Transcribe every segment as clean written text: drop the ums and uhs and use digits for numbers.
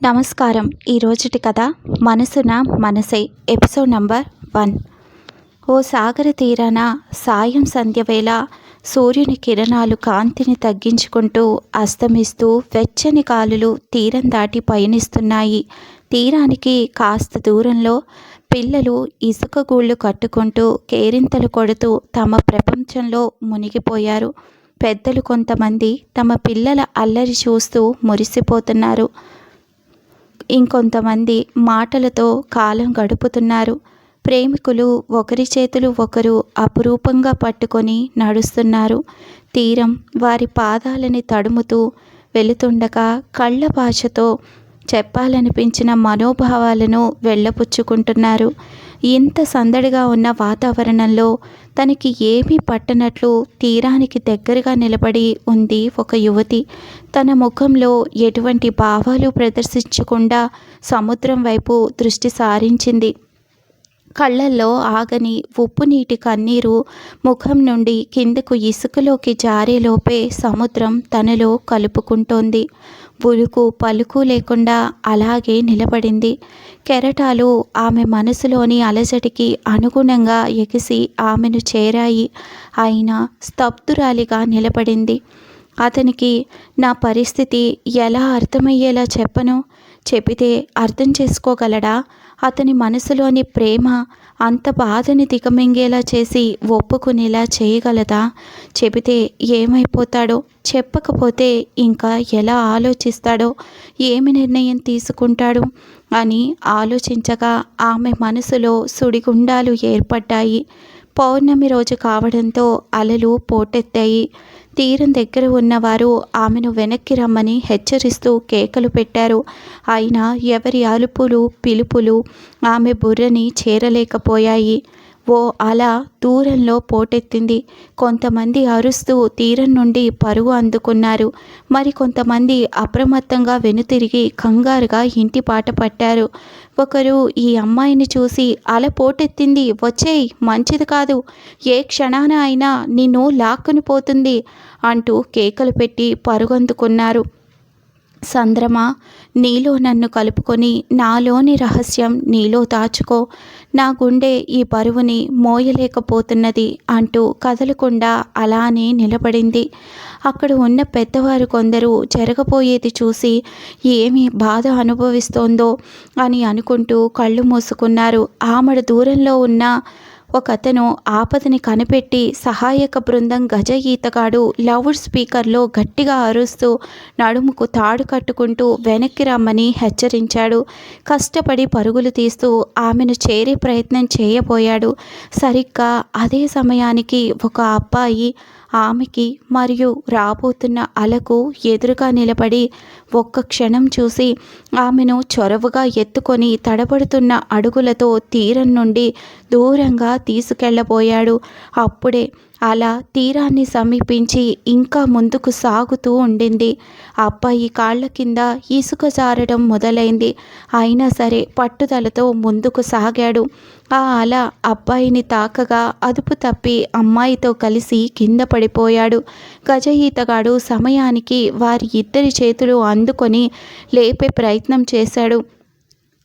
నమస్కారం. ఈరోజుటి కథ మనసున మనసే ఎపిసోడ్ నంబర్ 1. ఓ సాగర తీరాన సాయం సంధ్యవేళ సూర్యుని కిరణాలు కాంతిని తగ్గించుకుంటూ అస్తమిస్తూ వెచ్చని కాలులు తీరం దాటి పయనిస్తున్నాయి. తీరానికి కాస్త దూరంలో పిల్లలు ఇసుక గూళ్ళు కట్టుకుంటూ కేరింతలు కొడుతూ తమ ప్రపంచంలో మునిగిపోయారు. పెద్దలు కొంతమంది తమ పిల్లల అల్లరి చూస్తూ మురిసిపోతున్నారు. ఇంకొంతమంది మాటలతో కాలం గడుపుతున్నారు. ప్రేమికులు ఒకరి చేతులు ఒకరు అపురూపంగా పట్టుకొని నడుస్తున్నారు. తీరం వారి పాదాలని తడుముతూ వెళుతుండగా కళ్ళ భాషతో చెప్పాలనిపించిన మనోభావాలను వెళ్ళపుచ్చుకుంటున్నారు. ఇంత సందడిగా ఉన్న వాతావరణంలో తనకి ఏమీ పట్టనట్లు తీరానికి దగ్గరగా నిలబడి ఉంది ఒక యువతి. తన ముఖంలో ఎటువంటి భావాలు ప్రదర్శించకుండా సముద్రం వైపు దృష్టి సారించింది. కళ్ళల్లో ఆగని ఉప్పు నీటి కన్నీరు ముఖం నుండి కిందకు ఇసుకలోకి జారేలోపే సముద్రం తనలో కలుపుకుంటోంది. ఉలుకు పలుకు లేకుండా అలాగే నిలబడింది. కెరటాలు ఆమె మనసులోని అలజడికి అనుగుణంగా ఎగిసి ఆమెను చేరాయి. అయినా స్తబ్దురాలిగా నిలబడింది. అతనికి నా పరిస్థితి ఎలా అర్థమయ్యేలా చెప్పను? చెబితే అర్థం చేసుకోగలడా? అతని మనసులోని ప్రేమ అంత బాధని దిగమింగేలా చేసి ఒప్పుకునేలా చేయగలదా? చెబితే ఏమైపోతాడో, చెప్పకపోతే ఇంకా ఎలా ఆలోచిస్తాడో, ఏమి నిర్ణయం తీసుకుంటాడు అని ఆలోచించగా ఆమె మనసులో సుడిగుండాలు ఏర్పడ్డాయి. పౌర్ణమి రోజు కావడంతో అలలు పోటెత్తాయి. తీరం దగ్గర ఉన్నవారు ఆమెను వెనక్కి రమ్మని హెచ్చరిస్తూ కేకలు పెట్టారు. అయినా ఎవరి అలుపులు పిలుపులు ఆమె బుర్రని చేరలేకపోయాయి. ఓ అల దూరంలో పోటెత్తింది. కొంతమంది అరుస్తూ తీరం నుండి పరుగు అందుకున్నారు. మరికొంతమంది అప్రమత్తంగా వెనుతిరిగి కంగారుగా ఇంటి పాట పట్టారు. ఒకరు ఈ అమ్మాయిని చూసి అల పోటెత్తింది, వచ్చేయ్, మంచిది కాదు, ఏ క్షణాన అయినా నిన్ను లాక్కుని పోతుంది అంటూ కేకలు పెట్టి పరుగందుకున్నారు. సంద్రమా, నీలో నన్ను కలుపుకొని నాలోని రహస్యం నీలో దాచుకో, నా గుండె ఈ బరువుని మోయలేకపోతున్నది అంటూ కదలకుండా అలానే నిలబడింది. అక్కడ ఉన్న పెద్దవారు కొందరు జరగబోయేది చూసి ఏమి బాధ అనుభవిస్తోందో అని అనుకుంటూ కళ్ళు మూసుకున్నారు. ఆమెడ దూరంలో ఉన్న ఒకతను ఆపదని కనిపెట్టి సహాయక బృందం గజ ఈతగాడు లౌడ్ స్పీకర్లో గట్టిగా అరుస్తూ నడుముకు తాడు కట్టుకుంటూ వెనక్కి రమ్మని హెచ్చరించాడు. కష్టపడి పరుగులు తీస్తూ ఆమెను చేరే ప్రయత్నం చేయబోయాడు. సరిగ్గా అదే సమయానికి ఒక అబ్బాయి ఆమెకి మరియు రాబోతున్న అలకు ఎదురుగా నిలబడి ఒక్క క్షణం చూసి ఆమెను చొరవగా ఎత్తుకొని తడబడుతున్న అడుగులతో తీరం నుండి దూరంగా తీసుకెళ్ళబోయాడు. అప్పుడే అలా తీరాన్ని సమీపించి ఇంకా ముందుకు సాగుతూ ఉండింది. అబ్బాయి కాళ్ళ కింద ఇసుక జారడం మొదలైంది. అయినా సరే పట్టుదలతో ముందుకు సాగాడు. ఆ అల అబ్బాయిని తాకగా అదుపు తప్పి అమ్మాయితో కలిసి కింద పడిపోయాడు. గజ ఈతగాడు సమయానికి వారి ఇద్దరి చేతులు అందుకొని లేపే ప్రయత్నం చేశాడు.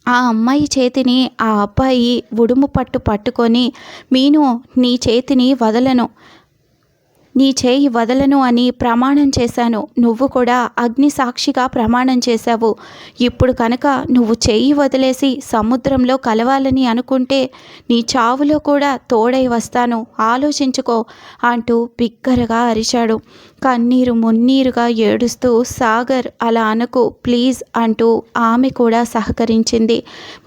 ఆ అమ్మాయి చేతిని ఆ అబ్బాయి ఉడుము పట్టుకొని, మీను, నీ చేతిని వదలను, నీ చేయి వదలను అని ప్రమాణం చేశాను. నువ్వు కూడా అగ్ని సాక్షిగా ప్రమాణం చేశావు. ఇప్పుడు కనుక నువ్వు చేయి వదిలేసి సముద్రంలో కలవాలని అనుకుంటే నీ చావులో కూడా తోడై వస్తాను, ఆలోచించుకో అంటూ బిగ్గరగా అరిచాడు. కన్నీరు మున్నీరుగా ఏడుస్తూ సాగర్ అలా అనకు ప్లీజ్ అంటూ ఆమె కూడా సహకరించింది.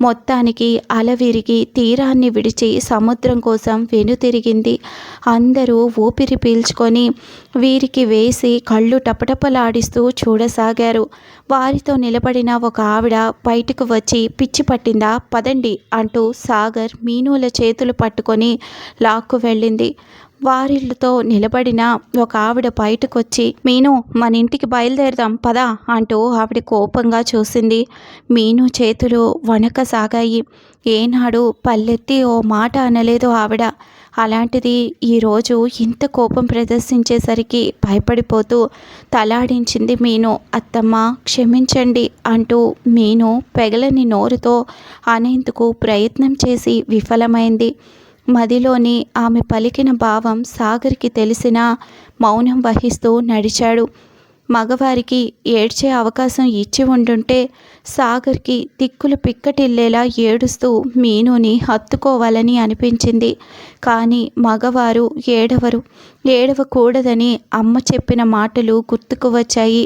మొత్తానికి అల విరిగి తీరాన్ని విడిచి సముద్రం కోసం వెనుతిరిగింది. అందరూ ఊపిరి పీల్చుకొని వీరికి వేసి కళ్ళు టపటపలాడిస్తూ చూడసాగారు. వారితో నిలబడిన ఒక ఆవిడ బయటకు వచ్చి పిచ్చి పట్టిందా, పదండి అంటూ సాగర్ మీనుల చేతులు పట్టుకొని లాక్కు వెళ్ళింది. వారిళ్ళతో నిలబడిన ఒక ఆవిడ బయటకొచ్చి, మీను మన ఇంటికి బయలుదేరదాం పదా అంటూ ఆవిడ కోపంగా చూసింది. మీను చేతులు వణకసాగాయి. ఏనాడు పల్లెత్తి ఓ మాట అనలేదు ఆవిడ. అలాంటిది ఈరోజు ఇంత కోపం ప్రదర్శించేసరికి భయపడిపోతూ తలాడించింది మీను. అత్తమ్మ క్షమించండి అంటూ మీను పెగలని నోరుతో అనేందుకు ప్రయత్నం చేసి విఫలమైంది. మదిలోని ఆమె పలికిన భావం సాగర్కి తెలిసినా మౌనం వహిస్తూ నడిచాడు. మగవారికి ఏడ్చే అవకాశం ఇచ్చి ఉండుంటే సాగర్కి దిక్కులు పిక్కటిల్లేలా ఏడుస్తూ మీనుని హత్తుకోవాలని అనిపించింది. కానీ మగవారు ఏడవకూడదని అమ్మ చెప్పిన మాటలు గుర్తుకు వచ్చాయి.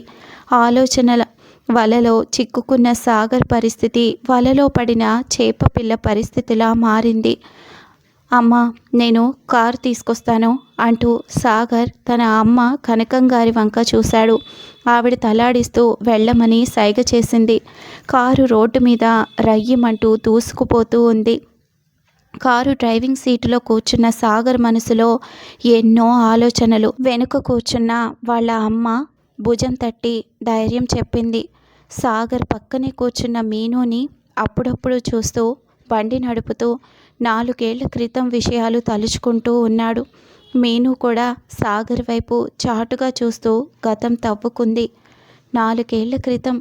ఆలోచనల వలలో చిక్కుకున్న సాగర్ పరిస్థితి వలలో పడిన చేపపిల్ల పరిస్థితిలా మారింది. అమ్మ నేను కారు తీసుకొస్తాను అంటూ సాగర్ తన అమ్మ కనకం గారి వంక చూశాడు. ఆవిడ తలాడిస్తూ వెళ్ళమని సైగ చేసింది. కారు రోడ్డు మీద రయ్యమంటూ దూసుకుపోతూ ఉంది. కారు డ్రైవింగ్ సీటులో కూర్చున్న సాగర్ మనసులో ఎన్నో ఆలోచనలు. వెనుక కూర్చున్న వాళ్ళ అమ్మ భుజం తట్టి ధైర్యం చెప్పింది. సాగర్ పక్కనే కూర్చున్న మీనుని అప్పుడప్పుడు చూస్తూ బండి నడుపుతూ 4 ఏళ్ల క్రితం విషయాలు తలుచుకుంటూ ఉన్నాడు. మీను కూడా సాగర్ వైపు చాటుగా చూస్తూ గతం తవ్వుకుంది. 4 ఏళ్ల క్రితం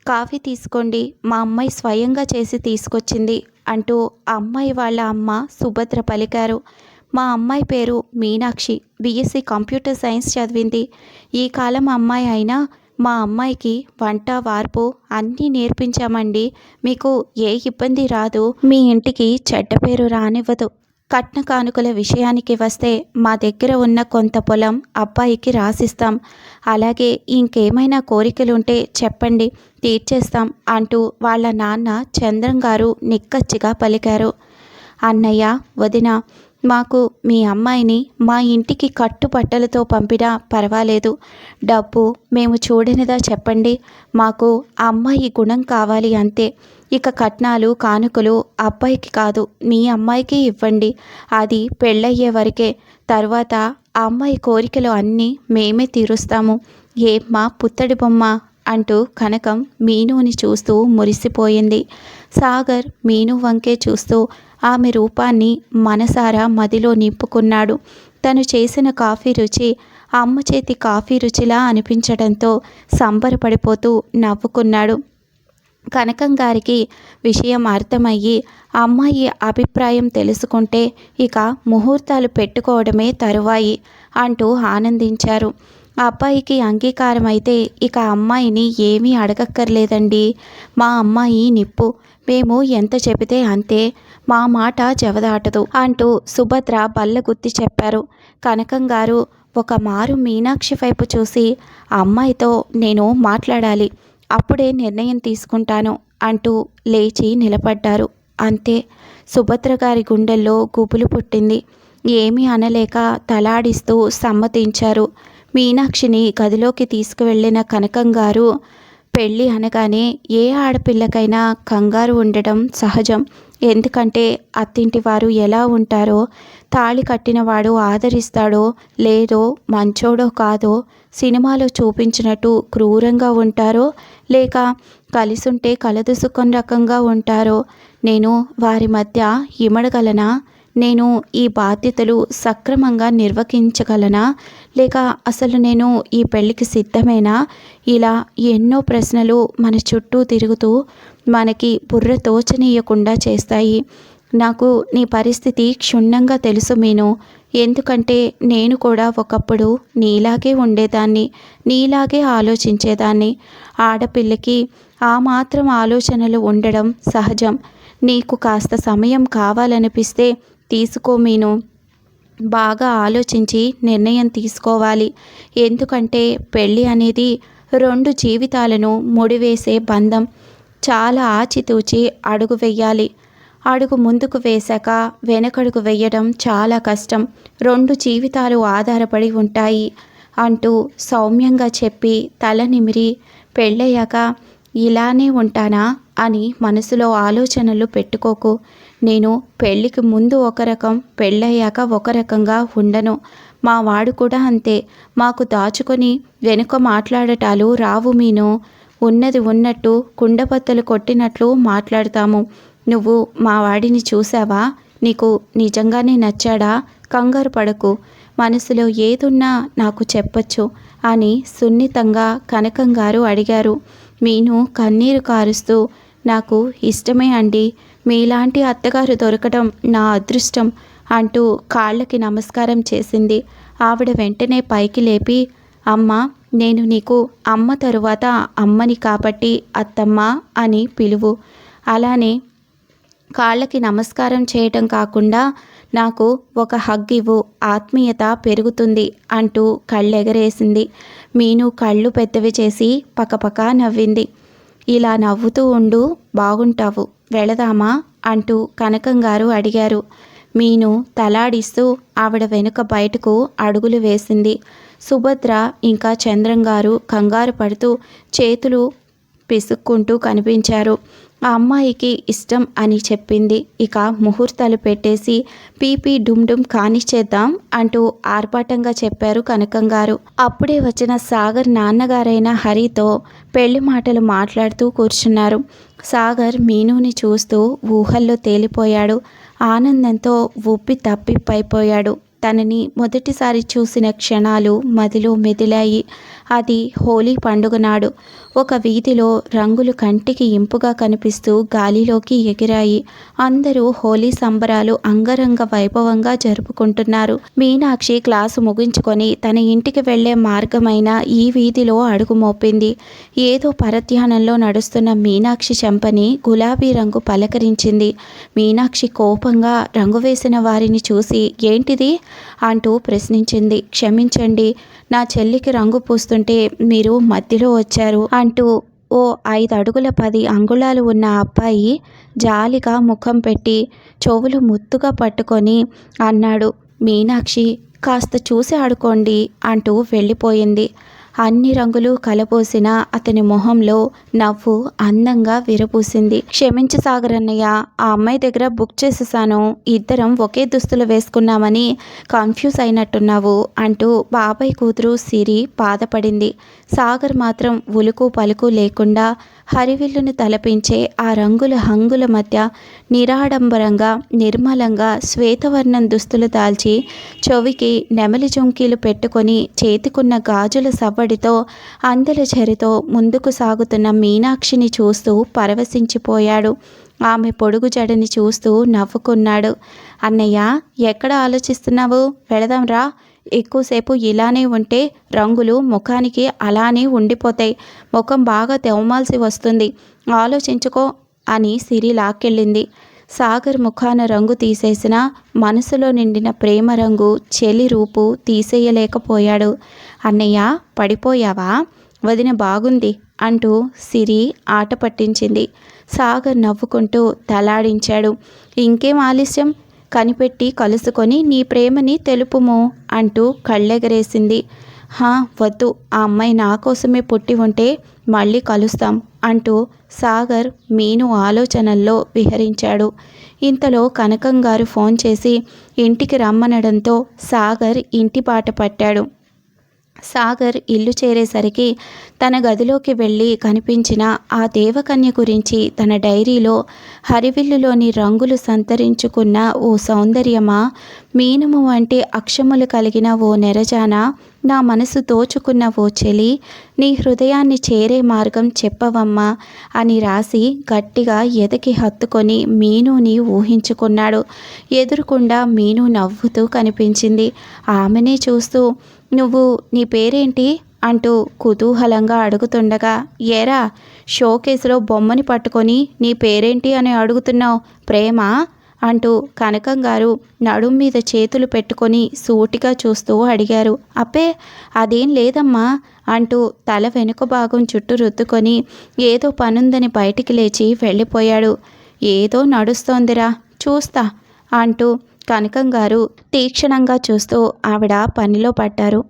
కాఫీ తీసుకోండి, మా అమ్మాయి స్వయంగా చేసి తీసుకొచ్చింది అంటూ అమ్మాయి వాళ్ళ అమ్మ సుభద్ర పలికారు. మా అమ్మాయి పేరు మీనాక్షి, బీఎస్సీ కంప్యూటర్ సైన్స్ చదివింది. ఈ కాలం అమ్మాయి అయినా మా అమ్మాయికి వంట వార్పు అన్నీ నేర్పించామండి. మీకు ఏ ఇబ్బంది రాదు, మీ ఇంటికి చెడ్డ పేరు రానివ్వదు. కట్న కానుకల విషయానికి వస్తే మా దగ్గర ఉన్న కొంత పొలం అబ్బాయికి రాసిస్తాం. అలాగే ఇంకేమైనా కోరికలుంటే చెప్పండి, తీర్చేస్తాం అంటూ వాళ్ళ నాన్న చంద్రం గారు నిక్కచ్చిగా పలికారు. అన్నయ్య, వదిన, మాకు మీ అమ్మాయిని మా ఇంటికి కట్టుబట్టలతో పంపినా పర్వాలేదు. డబ్బు మేము చూడనిదా చెప్పండి. మాకు అమ్మాయి గుణం కావాలి అంతే. ఇక కట్నాలు కానుకలు అబ్బాయికి కాదు, మీ అమ్మాయికి ఇవ్వండి. అది పెళ్ళయ్యే వరకే. తర్వాత అమ్మాయి కోరికలు అన్నీ మేమే తీరుస్తాము. ఏమ్మా పుత్తడి బొమ్మ అంటూ కనకం మీనుని చూస్తూ మురిసిపోయింది. సాగర్ మీను వంకే చూస్తూ ఆమె రూపాన్ని మనసారా మదిలో నింపుకున్నాడు. తను చేసిన కాఫీ రుచి అమ్మ చేతి కాఫీ రుచిలా అనిపించడంతో సంబరపడిపోతూ నవ్వుకున్నాడు. కనకం గారికి విషయం అర్థమయ్యి అమ్మాయి అభిప్రాయం తెలుసుకుంటే ఇక ముహూర్తాలు పెట్టుకోవడమే తరువాయి అంటూ ఆనందించారు. అబ్బాయికి అంగీకారం అయితే ఇక అమ్మాయిని ఏమీ అడగక్కర్లేదండి. మా అమ్మాయి నిప్పు, మేము ఎంత చెబితే అంతే, మా మాట జవదాటదు అంటూ సుభద్ర బల్లగుద్ది చెప్పారు. కనకం గారు ఒక మారు మీనాక్షి వైపు చూసి, అమ్మాయితో నేను మాట్లాడాలి, అప్పుడే నిర్ణయం తీసుకుంటాను అంటూ లేచి నిలబడ్డారు. అంతే, సుభద్ర గారి గుండెల్లో గుబులు పుట్టింది. ఏమీ అనలేక తలాడిస్తూ సమ్మతించారు. మీనాక్షిని గదిలోకి తీసుకువెళ్ళిన కనకం గారు, పెళ్ళి అనగానే ఏ ఆడపిల్లకైనా కంగారు ఉండడం సహజం. ఎందుకంటే అత్తింటి వారు ఎలా ఉంటారో, తాళి కట్టినవాడు ఆదరిస్తాడో లేదో, మంచోడో కాదో, సినిమాలో చూపించినట్టు క్రూరంగా ఉంటారో లేక కలిసుంటే కలదుసుకొని రకంగా ఉంటారో, నేను వారి మధ్య ఇమడగలనా? నేను ఈ బాధ్యతలు సక్రమంగా నిర్వహించగలనా? లేక అసలు నేను ఈ పెళ్ళికి సిద్ధమేనా? ఇలా ఎన్నో ప్రశ్నలు మన చుట్టూ తిరుగుతూ మనకి బుర్ర తోచనీయకుండా చేస్తాయి. నాకు నీ పరిస్థితి క్షుణ్ణంగా తెలుసు మీను. ఎందుకంటే నేను కూడా ఒకప్పుడు నీలాగే ఉండేదాన్ని, నీలాగే ఆలోచించేదాన్ని. ఆడపిల్లకి ఆ మాత్రం ఆలోచనలు ఉండడం సహజం. నీకు కాస్త సమయం కావాలనిపిస్తే తీసుకో మీను. బాగా ఆలోచించి నిర్ణయం తీసుకోవాలి. ఎందుకంటే పెళ్ళి అనేది 2 జీవితాలను ముడివేసే బంధం. చాలా ఆచితూచి అడుగు వెయ్యాలి. అడుగు ముందుకు వేశాక వెనకడుగు వేయడం చాలా కష్టం. 2 జీవితాలు ఆధారపడి ఉంటాయి అంటూ సౌమ్యంగా చెప్పి తల నిమిరి, పెళ్ళయ్యాక ఇలానే ఉంటానా అని మనసులో ఆలోచనలు పెట్టుకోకు. నేను పెళ్ళికి ముందు ఒక రకం, పెళ్ళయ్యాక ఒక రకంగా ఉండను. మా వాడు కూడా అంతే. మాకు దాచుకొని వెనుక మాట్లాడటాలు రావు మీను. ఉన్నది ఉన్నట్టు కుండబద్దలు కొట్టినట్లు మాట్లాడతాము. నువ్వు మా వాడిని చూసావా? నీకు నిజంగానే నచ్చాడా? కంగారు పడకు. మనసులో ఏదున్నా నాకు చెప్పచ్చు అని సున్నితంగా కనకం గారు అడిగారు. మీను కన్నీరు కారుస్తూ, నాకు ఇష్టమే అండి. మీలాంటి అత్తగారు దొరకడం నా అదృష్టం అంటూ కాళ్ళకి నమస్కారం చేసింది. ఆవిడ వెంటనే పైకి లేపి, అమ్మా, నేను నీకు అమ్మ తరువాత అమ్మని కాబట్టి అత్తమ్మ అని పిలువు. అలానే కాళ్ళకి నమస్కారం చేయటం కాకుండా నాకు ఒక హగ్ ఇవ్వు, ఆత్మీయత పెరుగుతుంది అంటూ కళ్ళెగరేసింది. మీను కళ్ళు పెద్దవి చేసి పకపక నవ్వింది. ఇలా నవ్వుతూ ఉండు, బాగుంటావు, వెళదామా అంటూ కనకం గారు అడిగారు. మీను తలాడిస్తూ ఆవిడ వెనుక బయటకు అడుగులు వేసింది. సుభద్ర ఇంకా చంద్రం గారు కంగారు పడుతూ చేతులు పిసుక్కుంటూ కనిపించారు. ఆ అమ్మాయికి ఇష్టం అని చెప్పింది. ఇక ముహూర్తాలు పెట్టేసి పీపీ డుమ్ డుమ్ కానిచ్చేద్దాం అంటూ ఆర్భాటంగా చెప్పారు కనకం గారు. అప్పుడే వచ్చిన సాగర్ నాన్నగారైన హరితో పెళ్లి మాటలు మాట్లాడుతూ కూర్చున్నారు. సాగర్ మీనుని చూస్తూ ఊహల్లో తేలిపోయాడు. ఆనందంతో ఉబ్బి తప్పిపైపోయాడు. తనని మొదటిసారి చూసిన క్షణాలు మదిలో మెదిలాయి. అది హోలీ పండుగ నాడు. ఒక వీధిలో రంగులు కంటికి ఇంపుగా కనిపిస్తూ గాలిలోకి ఎగిరాయి. అందరూ హోలీ సంబరాలు అంగరంగ వైభవంగా జరుపుకుంటున్నారు. మీనాక్షి క్లాసు ముగించుకొని తన ఇంటికి వెళ్లే మార్గమైన ఈ వీధిలో అడుగు మోపింది. ఏదో పరధ్యానంలో నడుస్తున్న మీనాక్షి చెంపని గులాబీ రంగు పలకరించింది. మీనాక్షి కోపంగా రంగు వేసిన వారిని చూసి, ఏంటిది అంటూ ప్రశ్నించింది. క్షమించండి, నా చెల్లికి రంగు పూస్తుంటే మీరు మధ్యలో వచ్చారు అంటూ ఓ 5 అడుగుల 10 అంగుళాలు ఉన్న అబ్బాయి జాలిగా ముఖం పెట్టి చెవులు ముద్దుగా పట్టుకొని అన్నాడు. మీనాక్షి, కాస్త చూసి ఆడుకోండి అంటూ వెళ్ళిపోయింది. అన్ని రంగులు కలబోసిన అతని మొహంలో నవ్వు అందంగా విరబూసింది. క్షమించు సాగర్ అన్నయ్య, ఆ అమ్మాయి దగ్గర బుక్ చేసేసాను. ఇద్దరం ఒకే దుస్తులు వేసుకున్నామని కన్ఫ్యూజ్ అయినట్టున్నావు అంటూ బాబాయ్ కూతురు సిరి బాధపడింది. సాగర్ మాత్రం ఉలుకు పలుకు లేకుండా హరివిల్లును తలపించే ఆ రంగుల హంగుల మధ్య నిరాడంబరంగా నిర్మలంగా శ్వేతవర్ణం దుస్తులు దాల్చి చెవికి నెమలి జుంకీలు పెట్టుకొని చేతికున్న గాజుల సవ్వడితో అందెల చరితో ముందుకు సాగుతున్న మీనాక్షిని చూస్తూ పరవశించిపోయాడు. ఆమె పొడుగు జడని చూస్తూ నవ్వుకున్నాడు. అన్నయ్య, ఎక్కడ ఆలోచిస్తున్నావు? వెళదాం రా. ఎక్కువసేపు ఇలానే ఉంటే రంగులు ముఖానికి అలానే ఉండిపోతాయి. ముఖం బాగా తెవమాల్సి వస్తుంది. ఆలోచించుకో అని సిరి లాక్కెళ్ళింది. సాగర్ ముఖాన రంగు తీసేసిన మనసులో నిండిన ప్రేమ రంగు చెలి రూపు తీసేయలేకపోయాడు. అన్నయ్య, పడిపోయావా? వదిన బాగుంది అంటూ సిరి ఆట పట్టించింది. సాగర్ నవ్వుకుంటూ తలాడించాడు. ఇంకేం ఆలస్యం, కనిపెట్టి కలుసుకొని నీ ప్రేమని తెలుపుము అంటూ కళ్ళెగరేసింది. వద్దు, ఆ అమ్మాయి నా కోసమే పుట్టి ఉంటే మళ్ళీ కలుస్తాం అంటూ సాగర్ మీను ఆలోచనల్లో విహరించాడు. ఇంతలో కనకం గారు ఫోన్ చేసి ఇంటికి రమ్మనడంతో సాగర్ ఇంటి బాట పట్టాడు. సాగర్ ఇల్లు చేరేసరికి తన గదిలోకి వెళ్ళి కనిపించిన ఆ దేవకన్య గురించి తన డైరీలో హరివిల్లులోని రంగులు సంతరించుకున్న ఓ సౌందర్యమా, మీనము వంటి అక్షములు కలిగిన ఓ నెరజాన, నా మనసు దోచుకున్న ఓ చెలి, నీ హృదయాన్ని చేరే మార్గం చెప్పవమ్మా అని రాసి గట్టిగా ఎదకి హత్తుకొని మీనుని ఊహించుకున్నాడు. ఎదురుకుండా మీను నవ్వుతూ కనిపించింది. ఆమెనే చూస్తూ, నువ్వు నీ పేరేంటి అంటూ కుతూహలంగా అడుగుతుండగా, ఏరా, షోకేసులో బొమ్మని పట్టుకొని నీ పేరేంటి అని అడుగుతున్నావు, ప్రేమ అంటూ కనకం గారు నడుం మీద చేతులు పెట్టుకొని సూటిగా చూస్తూ అడిగారు. అబ్బే, అదేం లేదమ్మా అంటూ తల వెనుక భాగం చుట్టూ రుద్దుకొని ఏదో పనుందని బయటికి లేచి వెళ్ళిపోయాడు. ఏదో నడుస్తోందిరా, చూస్తా అంటూ కనకం గారు తీక్షణంగా చూస్తూ ఆవిడ పనిలో పడ్డారు.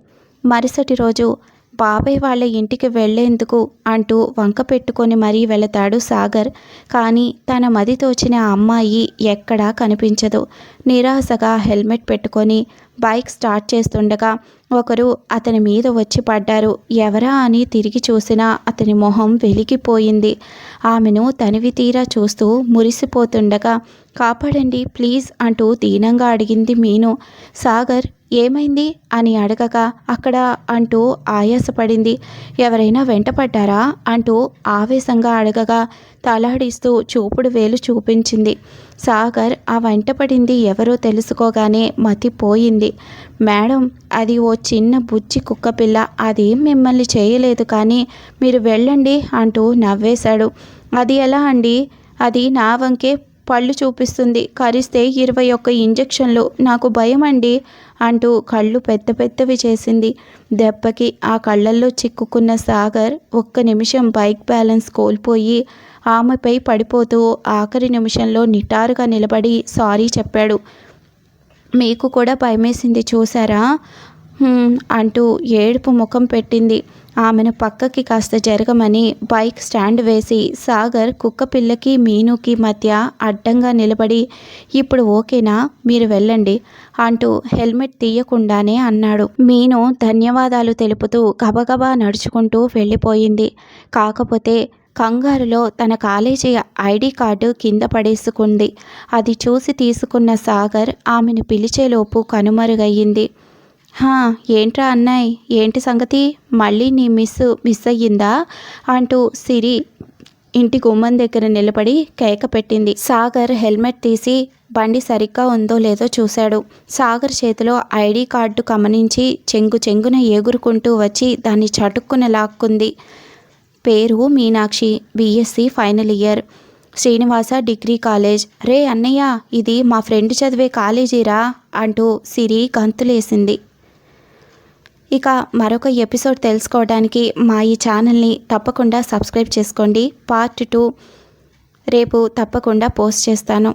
మరుసటి రోజు బాబాయ్ వాళ్ళ ఇంటికి వెళ్ళేందుకు అంటూ వంక పెట్టుకొని మరీ వెళతాడు సాగర్. కానీ తన మది తోచిన ఆ అమ్మాయి ఎక్కడా కనిపించదు. నిరాశగా హెల్మెట్ పెట్టుకొని బైక్ స్టార్ట్ చేస్తుండగా ఒకరు అతని మీద వచ్చి పడ్డారు. ఎవరా అని తిరిగి చూసినా అతని మొహం వెలిగిపోయింది. ఆమెను తనివి తీరా చూస్తూ మురిసిపోతుండగా కాపాడండి ప్లీజ్ అంటూ దీనంగా అడిగింది మీను. సాగర్ ఏమైంది అని అడగగా అక్కడ అంటూ ఆయాసపడింది. ఎవరైనా వెంటపడ్డారా అంటూ ఆవేశంగా అడగగా తలాడిస్తూ చూపుడు వేలు చూపించింది. సాగర్ ఆ వెంటపడింది ఎవరో తెలుసుకోగానే మతిపోయింది. మేడం, అది ఓ చిన్న బుజ్జి కుక్కపిల్ల, అదేం మిమ్మల్ని చేయలేదు, కానీ మీరు వెళ్ళండి అంటూ నవ్వేశాడు. అది ఎలా అండి? అది నా వంకే పళ్ళు చూపిస్తుంది, కరిస్తే 21 ఇంజెక్షన్లు, నాకు భయం అండి అంటూ కళ్ళు పెద్ద పెద్దవి చేసింది. దెబ్బకి ఆ కళ్ళల్లో చిక్కుకున్న సాగర్ ఒక్క నిమిషం బైక్ బ్యాలెన్స్ కోల్పోయి ఆమెపై పడిపోతూ ఆఖరి నిమిషంలో నిటారుగా నిలబడి సారీ చెప్పాడు. మీకు కూడా భయమేసింది చూసారా అంటూ ఏడుపు ముఖం పెట్టింది. ఆమెను పక్కకి కాస్త జరగమని బైక్ స్టాండ్ వేసి సాగర్ కుక్కపిల్లకి మీనుకి మధ్య అడ్డంగా నిలబడి ఇప్పుడు ఓకేనా, మీరు వెళ్ళండి అంటూ హెల్మెట్ తీయకుండానే అన్నాడు. మీను ధన్యవాదాలు తెలుపుతూ గబగబా నడుచుకుంటూ వెళ్ళిపోయింది. కాకపోతే కంగారులో తన కాలేజీ ఐడి కార్డు కింద పడేసుకుంది. అది చూసి తీసుకున్న సాగర్ ఆమెను పిలిచేలోపు కనుమరుగయ్యింది. ఏంట్రా అన్నాయ్, ఏంటి సంగతి, మళ్ళీ నీ మిస్ అయ్యిందా అంటూ సిరి ఇంటి గుమ్మం దగ్గర నిలబడి కేక పెట్టింది. సాగర్ హెల్మెట్ తీసి బండి సరిగ్గా ఉందో లేదో చూశాడు. సాగర్ చేతిలో ఐడి కార్డు గమనించి చెంగున ఎగురుకుంటూ వచ్చి దాన్ని చటుక్కున లాక్కుంది. పేరు Meenakshi, BSc final year, Srinivasa degree college. రే అన్నయ్య, ఇది మా ఫ్రెండ్ చదివే కాలేజీరా అంటూ సిరి గంతులేసింది. ఇక మరొక ఎపిసోడ్ తెలుసుకోవడానికి మా ఈ ఛానల్ని తప్పకుండా సబ్స్క్రైబ్ చేసుకోండి. పార్ట్ 2 రేపు తప్పకుండా పోస్ట్ చేస్తాను.